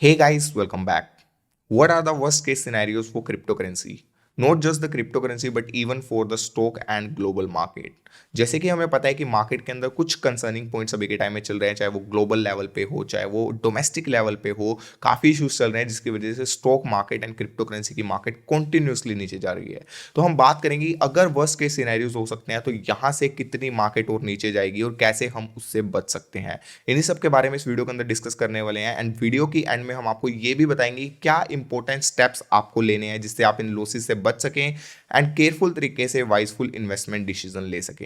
Hey guys, welcome back. What are the worst case scenarios for cryptocurrency? Not just the cryptocurrency but even for the stock and global market. जैसे कि हमें पता है कि market के अंदर कुछ कंसर्निंग पॉइंट्स अभी के टाइम में चल रहे हैं, चाहे वो ग्लोबल लेवल पे हो चाहे वो डोमेस्टिक लेवल पे हो। काफ़ी इश्यूज चल रहे हैं जिसकी वजह से स्टॉक मार्केट एंड क्रिप्टोकरेंसी की मार्केट कंटिन्यूसली नीचे जा रही है। तो हम बात करेंगे अगर वर्स्ट केस सिनेरियोज हो सकते हैं तो यहाँ से कितनी मार्केट और नीचे जाएगी और कैसे हम उससे बच सकते हैं। इन्हीं सब के बारे में इस वीडियो के अंदर डिस्कस करने वाले हैं एंड वीडियो की एंड में हम आपको ये भी बताएंगे क्या इंपॉर्टेंट स्टेप्स आपको लेने हैं जिससे आप इन लॉसेस से बच सकें एंड केयरफुल तरीके से वाइजफुल इन्वेस्टमेंट डिसीजन ले सकें।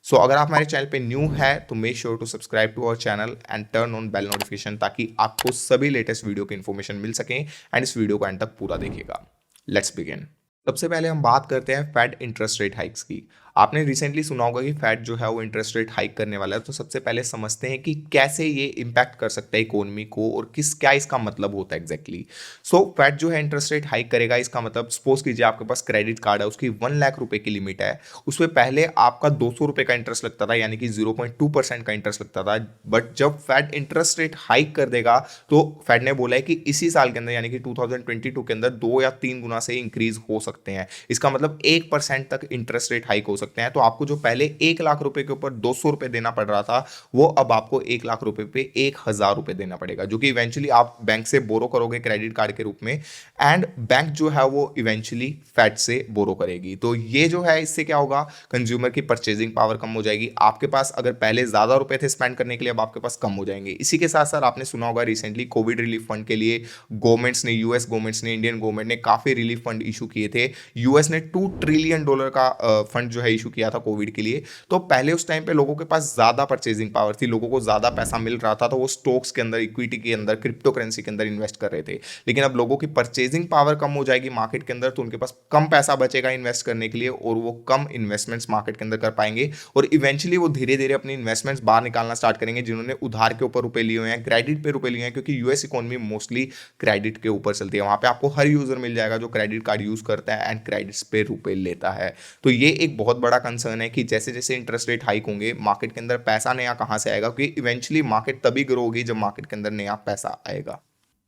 सो अगर आप हमारे चैनल पे न्यू है तो make sure to subscribe to our channel and turn on bell notification ताकि आपको सभी लेटेस्ट वीडियो की इन्फॉर्मेशन मिल सके एंड इस वीडियो को एंड तक पूरा देखिएगा। Let's begin. सबसे पहले हम बात करते हैं फेड इंटरेस्ट रेट हाइक्स की। आपने रिसेंटली सुना होगा कि फेड जो है वो इंटरेस्ट रेट हाइक करने वाला है। तो सबसे पहले समझते हैं कि कैसे ये इम्पैक्ट कर सकता है इकोनॉमी को और क्या इसका मतलब होता है एग्जैक्टली। सो फेड जो है इंटरेस्ट रेट हाइक करेगा, इसका मतलब सपोज कीजिए आपके पास क्रेडिट कार्ड है, उसकी 1 लाख रुपए की लिमिट है। उसमें पहले आपका 200 रुपए का इंटरेस्ट लगता था, यानी कि 0.2% का इंटरेस्ट लगता था। बट जब फेड इंटरेस्ट रेट हाइक कर देगा तो फेड ने बोला है कि इसी साल के अंदर यानी कि 2022 के अंदर 2 या 3 गुना से इंक्रीज हो सकते हैं। इसका मतलब 1% तक इंटरेस्ट रेट हाइक हो सकते हैं। तो आपको जो पहले 1 लाख रुपए के ऊपर 200 रुपए देना पड़ रहा था वो अब आपको 1 लाख रुपए पे 1,000 रुपए देना पड़ेगा, जो कि इवेंचुअली आप बैंक से बोरो करोगे क्रेडिट कार्ड के रूप में एंड बैंक जो है वो इवेंचुअली फेड से बोरो करेगी। तो ये जो है इससे क्या होगा, कंज्यूमर की परचेजिंग पावर कम हो जाएगी। आपके पास अगर पहले ज्यादा रुपए थे स्पेंड करने के लिए, अब आपके पास कम हो जाएंगे। इसी के साथ साथ आपने सुना होगा रिसेंटली कोविड रिलीफ फंड के लिए गवर्नमेंट्स ने, यूएस गवर्नमेंट्स ने, इंडियन गवर्नमेंट ने काफी रिलीफ फंड इशू किए थे। यूएस ने $2 ट्रिलियन का फंड जो है इशू किया था कोविड के लिए। तो पहले उस टाइम पे लोगों के पास ज्यादा परचेजिंग पावर थी, लोगों को ज्यादा पैसा मिल रहा था, तो वो स्टॉक्स के अंदर, इक्विटी के अंदर, क्रिप्टो करेंसी के अंदर इन्वेस्ट कर रहे थे। लेकिन अब लोगों की परचेजिंग पावर कम हो जाएगी मार्केट के अंदर, तो उनके पास कम पैसा बचेगा इन्वेस्ट करने के लिए और वो कम इन्वेस्टमेंट्स मार्केट के अंदर कर पाएंगे और इवेंचुअली वो धीरे धीरे अपनी इन्वेस्टमेंट्स बाहर निकालना स्टार्ट करेंगे जिन्होंने उधार के ऊपर रुपए लिए हुए हैं, क्रेडिट पे रुपए लिए हैं, क्योंकि यूएस इकोनॉमी मोस्टली क्रेडिट के ऊपर चलती है। वहां पे आपको हर यूजर मिल जाएगा जो क्रेडिट कार्ड यूज करता है एंड क्रेडिट्स पे रुपए लेता है। तो ये एक बहुत बड़ा कंसर्न है कि जैसे जैसे इंटरेस्ट रेट हाइक होंगे मार्केट के अंदर पैसा नया कहां से आएगा, क्योंकि इवेंचुअली मार्केट तभी ग्रो होगी जब मार्केट के अंदर नया पैसा आएगा।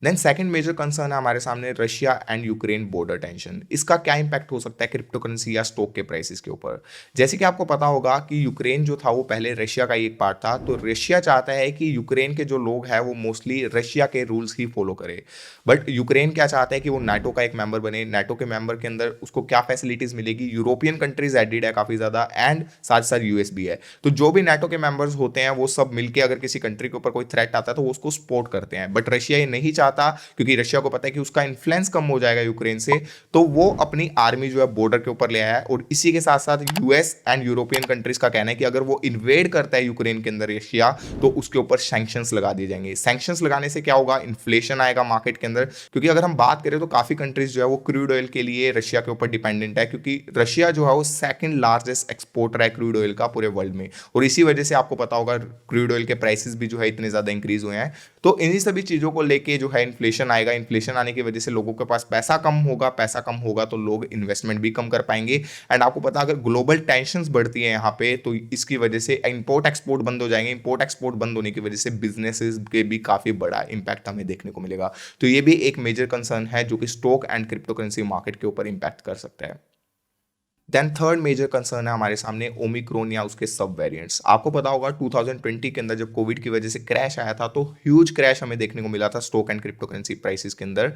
देन सेकंड मेजर कंसर्न है हमारे सामने Russia and Ukraine border tension. इसका क्या इंपैक्ट हो सकता है क्रिप्टो करेंसी या स्टॉक के प्राइसेस के ऊपर। जैसे कि आपको पता होगा कि यूक्रेन जो था वो पहले रशिया का ही एक पार्ट था। तो रशिया चाहता है कि यूक्रेन के जो लोग हैं वो मोस्टली रशिया के रूल्स ही फॉलो करे। बट यूक्रेन क्या चाहता है कि वो नाटो का एक मेंबर बने। नाटो के मेंबर के अंदर उसको क्या फैसिलिटीज मिलेगी, यूरोपियन कंट्रीज एडिड है काफी ज्यादा एंड साथ साथ यूएस भी है। तो जो भी नाटो के मेंबर्स होते हैं वो सब मिलकर अगर किसी कंट्री के ऊपर कोई थ्रेट आता है तो वो उसको सपोर्ट करते हैं। बट रशिया ये नहीं चाहता, क्योंकि रशिया को पता है कि उसका इन्फ्लुएंस कम हो जाएगा यूक्रेन से। तो वो अपनी आर्मी जो है बॉर्डर के ऊपर ले आया है और इसी के साथ साथ यूएस एंड यूरोपियन कंट्रीज का कहना है कि अगर वो इन्वेड करता है यूक्रेन के अंदर रशिया तो उसके ऊपर सैंक्शंस लगा दिए जाएंगे। सैंक्शंस लगाने से क्या होगा, इन्फ्लेशन आएगा मार्केट के अंदर। क्योंकि अगर हम बात करें तो काफी कंट्रीज जो है वो क्रूड ऑयल के लिए रशिया के ऊपर डिपेंडेंट है, क्योंकि रशिया जो है वो सेकंड लार्जेस्ट एक्सपोर्टर है क्रूड ऑयल का पूरे वर्ल्ड में। और इसी वजह से आपको पता होगा क्रूड ऑयल के प्राइसेस भी जो है इतने ज्यादा इंक्रीज हुए हैं। तो इन्हीं सभी चीजों को लेके जो है इन्फ्लेशन आएगा। इन्फ्लेशन आने की वजह से लोगों के पास पैसा कम होगा, पैसा कम होगा तो लोग इन्वेस्टमेंट भी कम कर पाएंगे। एंड आपको पता अगर ग्लोबल टेंशंस बढ़ती है यहाँ पे तो इसकी वजह से इंपोर्ट एक्सपोर्ट बंद हो जाएंगे। इंपोर्ट एक्सपोर्ट बंद होने की वजह से बिजनेसेस के भी काफी बड़ा इंपैक्ट हमें देखने को मिलेगा। तो ये भी एक मेजर कंसर्न है जो कि stock and crypto currency market के ऊपर इंपैक्ट कर सकता है। देन थर्ड मेजर कंसर्न है हमारे सामने ओमिक्रॉन या उसके सब वेरिएंट्स। आपको पता होगा 2020 के अंदर जब कोविड की वजह से क्रैश आया था तो ह्यूज क्रैश हमें देखने को मिला था stock and crypto currency prices के अंदर।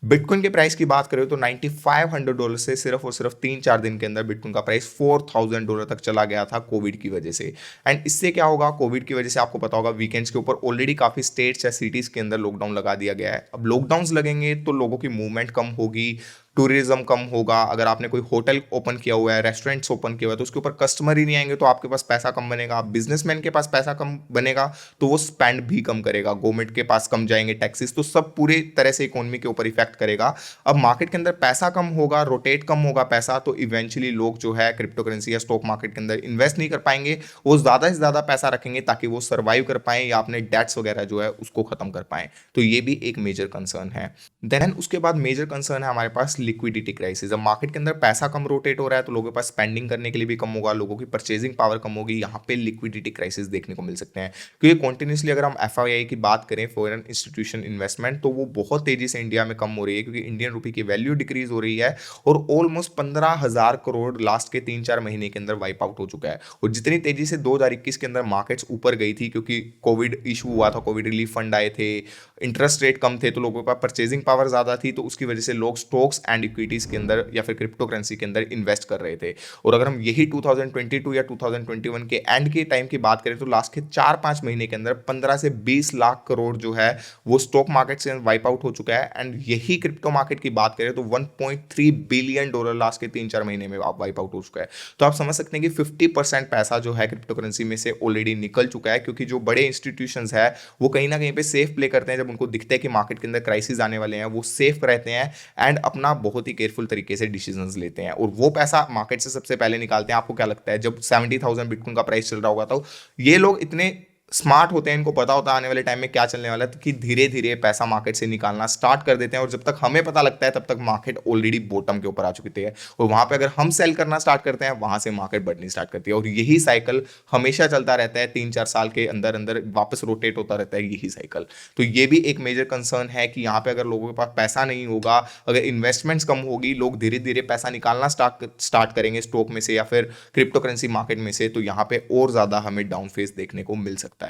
बिटकॉइन के प्राइस की बात करें तो $9,500 से सिर्फ और सिर्फ 3-4 दिन के अंदर बिटकॉइन का प्राइस $4,000 तक चला गया था कोविड की वजह से। एंड इससे क्या होगा, कोविड की वजह से आपको पता होगा वीकेंड्स के ऊपर ऑलरेडी काफी स्टेट्स या सिटीज के अंदर लॉकडाउन लगा दिया गया है। अब लॉकडाउन लगेंगे तो लोगों की मूवमेंट कम होगी, टूरिज्म कम होगा। अगर आपने कोई होटल ओपन किया हुआ है, रेस्टोरेंट्स ओपन किया हुआ है तो उसके ऊपर कस्टमर ही नहीं आएंगे तो आपके पास पैसा कम बनेगा। बिजनेसमैन के पास पैसा कम बनेगा तो वो स्पेंड भी कम करेगा, गवर्नमेंट के पास कम जाएंगे टैक्सेस, तो सब पूरी तरह से इकोनॉमी के ऊपर इफेक्ट करेगा। अब मार्केट के अंदर पैसा कम होगा, रोटेट कम होगा पैसा, तो इवेंचुअली लोग जो है क्रिप्टो करेंसी या स्टॉक मार्केट के अंदर इन्वेस्ट नहीं कर पाएंगे। वो ज्यादा से ज्यादा पैसा रखेंगे ताकि वो सर्वाइव कर पाए या अपने डेट्स वगैरह जो है उसको खत्म कर पाए। तो ये भी एक मेजर कंसर्न है। देन उसके बाद मेजर कंसर्न है हमारे पास लिक्विडिटी क्राइसिस। अब मार्केट के अंदर पैसा कम रोटेट हो रहा है तो लोगों के पास स्पेंडिंग करने के लिए भी कम होगा, लोगों की परचेजिंग पावर कम होगी, यहाँ पे लिक्विडिटी क्राइसिस देखने को मिल सकते हैं। क्योंकि कॉन्टिन्यूसली अगर हम एफआईआई की बात करें, फॉरेन इंस्टीट्यूशन इन्वेस्टमेंट, तो वो बहुत तेजी से इंडिया में कम हो रही है क्योंकि इंडियन रुपी की वैल्यू डिक्रीज हो रही है और ऑलमोस्ट 15,000 करोड़ लास्ट के 3-4 महीने के अंदर वाइप आउट हो चुका है। और जितनी तेजी से 2021 के अंदर मार्केट्स ऊपर गई थी क्योंकि कोविड इशू हुआ था, कोविड रिलीफ फंड आए थे, इंटरेस्ट रेट कम थे, तो लोगों के पास परचेजिंग पावर ज्यादा थी, तो उसकी वजह से लोग स्टॉक्स एंड इक्विटीज के अंदर या फिर क्रिप्टो करेंसी के अंदर इन्वेस्ट कर रहे थे। और अगर हम यही 2022 या 2021 के एंड के टाइम की बात करें तो लास्ट के 4-5 महीने के अंदर 15 से 20 लाख करोड़ जो है वो स्टॉक मार्केट से वाइप आउट हो चुका है। एंड यही क्रिप्टो मार्केट की बात करें तो 1.3 बिलियन डॉलर लास्ट के 3-4 महीने में वाइप आउट हो चुका है। तो आप समझ सकते हैं कि 50% पैसा जो है क्रिप्टो करेंसी में से ऑलरेडी निकल चुका है, क्योंकि जो बड़े इंस्टीट्यूशंस है वो कहीं ना कहीं पे सेफ प्ले करते हैं। जब उनको दिखता है कि मार्केट के अंदर क्राइसिस आने वाले हैं, वो सेफ रहते हैं एंड अपना बहुत ही केयरफुल तरीके से डिसीजंस लेते हैं और वो पैसा मार्केट से सबसे पहले निकालते हैं। आपको क्या लगता है जब 70,000 बिटकॉइन का प्राइस चल रहा होगा तो ये लोग इतने स्मार्ट होते हैं, इनको पता होता है आने वाले टाइम में क्या चलने वाला है, तो कि धीरे धीरे पैसा मार्केट से निकालना स्टार्ट कर देते हैं और जब तक हमें पता लगता है तब तक मार्केट ऑलरेडी बॉटम के ऊपर आ चुकी है और वहां पे अगर हम सेल करना स्टार्ट करते हैं वहां से मार्केट बढ़नी स्टार्ट करती है। और यही साइकिल हमेशा चलता रहता है, 3-4 साल के अंदर अंदर वापस रोटेट होता रहता है यही साइकिल। तो ये भी एक मेजर कंसर्न है कि यहाँ पे अगर लोगों के पास पैसा नहीं होगा, अगर इन्वेस्टमेंट्स कम होगी, लोग धीरे धीरे पैसा निकालना स्टार्ट करेंगे स्टॉक में से या फिर क्रिप्टो करेंसी मार्केट में से, तो यहाँ पे और ज्यादा हमें डाउन फेस देखने को मिल सकता है।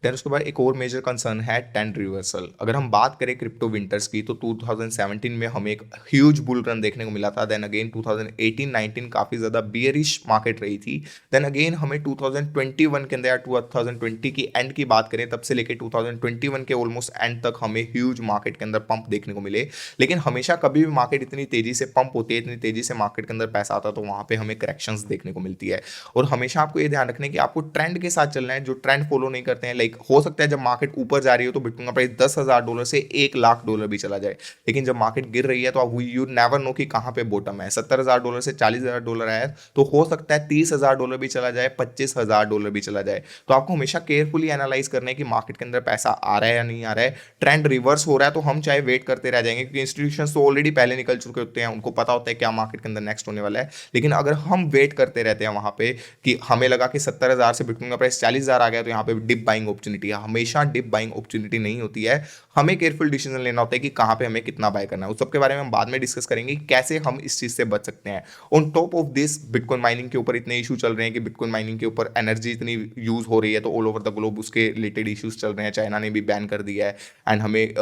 देन उसके बाद एक और मेजर कंसर्न है ट्रेंड रिवर्सल। अगर हम बात करें क्रिप्टो विंटर्स की तो 2017 में हमें एक ह्यूज बुल रन देखने को मिला था। देन अगेन 2018-19 काफ़ी ज़्यादा बियरिश मार्केट रही थी। देन अगेन हमें 2021 के अंदर या 2020 की एंड की बात करें तब से लेकर 2021 के ऑलमोस्ट एंड तक हमें ह्यूज मार्केट के अंदर पंप देखने को मिले। लेकिन हमेशा कभी भी मार्केट इतनी तेज़ी से पंप होती है, इतनी तेज़ी से मार्केट के अंदर पैसा आता है तो वहाँ पर हमें करेक्शंस देखने को मिलती है। और हमेशा आपको ये ध्यान रखना है कि आपको ट्रेंड के साथ चलना है। जो ट्रेंड फॉलो नहीं करते हैं, हो सकता है जब मार्केट ऊपर जा रही हो तो बिटकॉइन का प्राइस $10,000 से $1,00,000 भी चला जाए, लेकिन जब मार्केट गिर रही है तो यू नेवर नो कि कहां पे बॉटम है। $70,000 से $40,000 आया तो हो सकता है $30,000 भी चला जाए, $25,000 भी चला जाए। तो आपको हमेशा केयरफुली एनालाइज करना है कि मार्केट के अंदर पैसा आ रहा है या नहीं आ रहा है। ट्रेंड रिवर्स हो रहा है तो हम चाहे वेट करते रह जाएंगे क्योंकि इंस्टीट्यूशन तो ऑलरेडी पहले निकल चुके होते हैं, उनको पता होता है क्या मार्केट के अंदर नेक्स्ट होने वाला है। लेकिन अगर हम वेट करते रहते हैं वहां पे कि हमें लगा कि 70,000 से बिटकॉइन का प्राइस 40,000 आ गया तो यहाँ पे डिप बाइंग अपॉर्चुनिटी है, हमेशा डिप बाइंग अपॉर्चुनिटी नहीं होती है। हमें केयरफुल डिसीजन लेना होता है कि कहां पे हमें कितना बाय करना है। उस सब के बारे में हम बाद में डिस्कस करेंगे कैसे हम इस चीज से बच सकते हैं। On top of this bitcoin mining के ऊपर इतने इशू चल रहे हैं कि बिटकॉइन माइनिंग के ऊपर एनर्जी इतनी यूज हो रही है तो ऑल ओवर द ग्लोब उसके रिलेटेड इश्यूज चल रहे हैं। चाइना ने भी बैन कर दिया है एंड हमें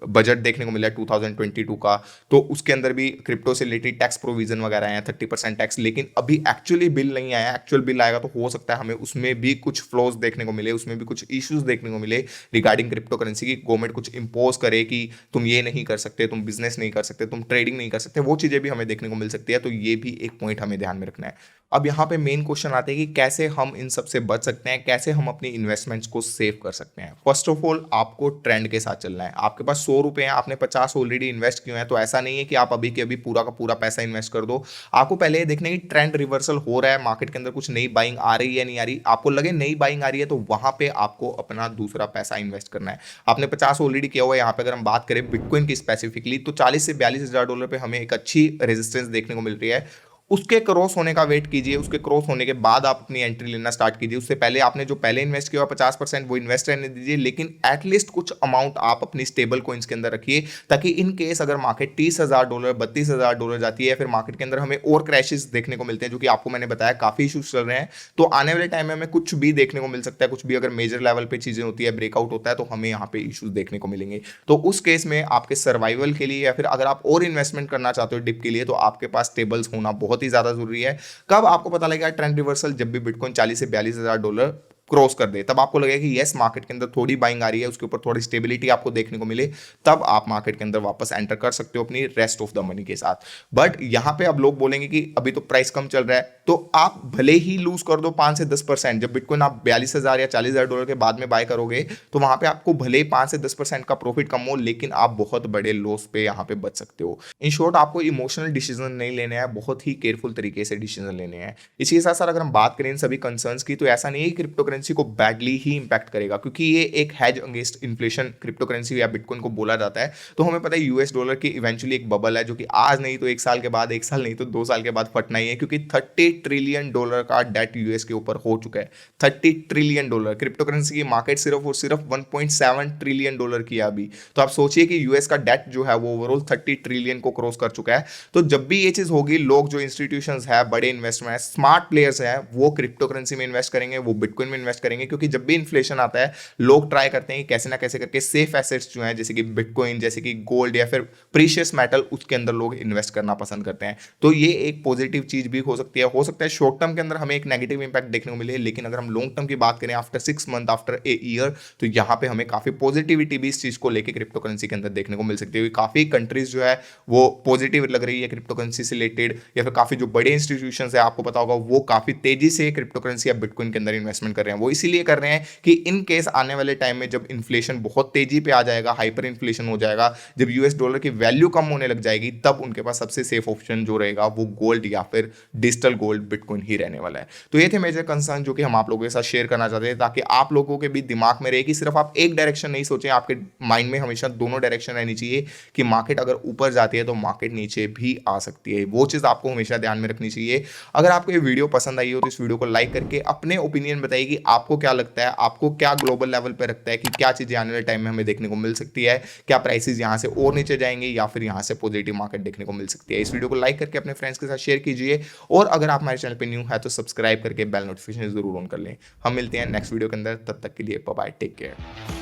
बजट देखने को मिला है 2022 का, तो उसके अंदर भी क्रिप्टो से रिलेटेड टैक्स प्रोविजन वगैरह आए हैं 30% टैक्स। लेकिन अभी एक्चुअली बिल नहीं आया, एक्चुअल बिल आएगा तो हो सकता है हमें उसमें भी कुछ फ्लॉज देखने को मिले, उसमें भी कुछ इश्यूज देखने को मिले रिगार्डिंग क्रिप्टो करेंसी की। गवर्नमेंट कुछ इंपोज करे कि तुम ये नहीं कर सकते, तुम बिजनेस नहीं कर सकते, तुम ट्रेडिंग नहीं कर सकते, वो चीजें भी हमें देखने को मिल सकती है। तो ये भी एक पॉइंट हमें ध्यान में रखना है। अब यहाँ पे मेन क्वेश्चन आते हैं कि कैसे हम इन सब से बच सकते हैं, कैसे हम अपनी इन्वेस्टमेंट्स को सेव कर सकते हैं। फर्स्ट ऑफ ऑल आपको ट्रेंड के साथ चलना है। आपके पास 100 रुपए हैं, आपने 50 ऑलरेडी इन्वेस्ट किए हैं, तो ऐसा नहीं है कि आप अभी के अभी पूरा का पूरा पैसा इन्वेस्ट कर दो। आपको पहले ये देखना है कि ट्रेंड रिवर्सल हो रहा है, मार्केट के अंदर कुछ नई बाइंग आ रही है नहीं आ रही। आपको लगे नई बाइंग आ रही है तो वहां पे आपको अपना दूसरा पैसा इन्वेस्ट करना है। आपने 50 ऑलरेडी किया हुआ है। यहाँ पे अगर हम बात करें बिटकॉइन की स्पेसिफिकली तो 40 से $42,000 पे हमें एक अच्छी रेजिस्टेंस देखने को मिल रही है। उसके क्रॉस होने का वेट कीजिए, उसके क्रॉस होने के बाद आप अपनी एंट्री लेना स्टार्ट कीजिए। उससे पहले आपने जो पहले इन्वेस्ट किया 50% वो इन्वेस्ट रहने दीजिए, लेकिन एटलीस्ट कुछ अमाउंट आप अपनी स्टेबल कॉइन्स के अंदर रखिए, ताकि इन केस अगर मार्केट $30,000 $32,000 जाती है, फिर मार्केट के अंदर हमें और क्रैशेस देखने को मिलते हैं, जो कि आपको मैंने बताया काफी इशूज चल रहे हैं। तो आने वाले टाइम में हमें कुछ भी देखने को मिल सकता है, कुछ भी अगर मेजर लेवल पे चीजें होती है, ब्रेकआउट होता है, तो हमें यहाँ पे इशूज देखने को मिलेंगे। तो उस केस में आपके सर्वाइवल के लिए या फिर अगर आप और इन्वेस्टमेंट करना चाहते हो डिप के लिए, तो आपके पास स्टेबल्स होना बहुत ही ज्यादा जरूरी है। कब आपको पता लगेगा ट्रेंड रिवर्सल? जब भी बिटकॉइन 40 से $42,000 क्रॉस कर दे, तब आपको लगेगा कि यस मार्केट के अंदर थोड़ी बाइंग आ रही है, उसके ऊपर थोड़ी स्टेबिलिटी आपको देखने को मिले, तब आप मार्केट के अंदर वापस एंटर कर सकते हो अपनी रेस्ट ऑफ द मनी के साथ। बट यहां पे अब लोग बोलेंगे कि अभी तो प्राइस कम चल रहा है, तो आप भले ही लूज कर दो 5 से 10%। जब बिटकॉइन आप 42,000 या $40,000 के बाद में बाय करोगे तो वहां पे आपको भले ही 5 से 10% का प्रॉफिट कम हो, लेकिन आप बहुत बड़े लॉस पे यहाँ पे बच सकते हो। इन शॉर्ट आपको इमोशनल डिसीजन नहीं लेने हैं, बहुत ही केयरफुल तरीके से डिसीजन लेने हैं। इसी के साथ साथ अगर हम बात करें इन सभी कंसर्न्स की, तो ऐसा नहीं है कि क्रिप्टो करेंसी को बैडली ही इंपैक्ट करेगा, क्योंकि ये एक has against inflation crypto currency या बिटकॉइन को बोला जाता है। तो हमें पता है यूएस डॉलर की इवेंचुअली एक बबल है जो कि आज नहीं तो 1 साल के बाद, 1 साल नहीं तो 2 साल के बाद फटना ही है, क्योंकि $30 ट्रिलियन का डेट यूएस के ऊपर हो चुका है। $30 ट्रिलियन। क्रिप्टो करेंसी की मार्केट सिर्फ और सिर्फ $1.7 ट्रिलियन की है अभी। तो आप सोचिए कि यूएस का डेट जो है वो ओवरऑल 30 ट्रिलियन को क्रॉस कर चुका है। तो जब भी ये चीज होगी, लोग जो इंस्टीट्यूशंस है, बड़े इन्वेस्टमेंट स्मार्ट प्लेयर्स हैं, वो क्रिप्टो करेंसी में इन्वेस्ट करेंगे, वो बिटकॉइन में इन्वेस्ट करेंगे, क्योंकि जब भी इन्फ्लेशन आता है लोग ट्राई करते हैं कि कैसे ना कैसे करके सेफ एसेट्स जो हैं जैसे कि बिटकॉइन, जैसे कि गोल्ड या फिर प्रीशियस मेटल, उसके अंदर लोग इन्वेस्ट करना पसंद करते हैं। तो ये एक पॉजिटिव चीज भी हो सकता है शॉर्ट टर्म के अंदर हमें एक नेगेटिव इंपैक्ट देखने को मिले, लेकिन अगर हम लॉन्ग टर्म की बात करें after 6 month, after a year, तो यहाँ पे हमें काफी पॉजिटिविटी भी इस चीज को लेकर क्रिप्टो करेंसी के अंदर देखने को मिल सकती है। काफी कंट्रीज जो है वो पॉजिटिव लग रही है क्रिप्टो करेंसी से रिलेटेड, या फिर काफी जो बड़े इंस्टीट्यूशन है आपको पता होगा वो काफी तेजी से क्रिप्टो करेंसी या बिटकॉइन के अंदर इन्वेस्टमेंट कर रहे हैं। वो इसीलिए कर रहे हैं कि इन केस आने वाले टाइम में जब इन्फ्लेशन बहुत तेजी पे आ जाएगा, हाइपर इन्फ्लेशन हो जाएगा, जब यूएस डॉलर की वैल्यू कम होने लग जाएगी, तब उनके पास सबसे सेफ ऑप्शन जो रहेगा वो गोल्ड या फिर डिजिटल गोल्ड बिटकॉइन ही रहने वाला है। तो ये थे मेजर कंसर्न जो कि हम आप लोगों के साथ शेयर करना चाहते हैं, ताकि आप लोगों के भी दिमाग में रहे कि सिर्फ आप एक डायरेक्शन नहीं सोचें, आपके माइंड में हमेशा दोनों डायरेक्शन रहनी चाहिए कि मार्केट अगर ऊपर जाती है तो मार्केट नीचे भी आ सकती है। वो चीज़ आपको हमेशा ध्यान में रखनी चाहिए। अगर आपको ये वीडियो पसंद आई हो तो इस वीडियो को लाइक करके अपने ओपिनियन बताइए कि आपको क्या लगता है, आपको क्या ग्लोबल लेवल पर रखता है कि क्या चीज़ें आने वाले टाइम में हमें देखने को मिल सकती है, क्या प्राइसेस यहाँ से और नीचे जाएंगे या फिर यहाँ से पॉजिटिव मार्केट देखने को मिल सकती है। इस वीडियो को लाइक करके अपने फ्रेंड्स के साथ शेयर कीजिए, और अगर आप हमारे चैनल पर न्यू है तो सब्सक्राइब करके बेल नोटिफिकेशन जरूर ऑन कर लें। हम मिलते हैं नेक्स्ट वीडियो के अंदर, तब तक के लिए बाय बाय, टेक केयर।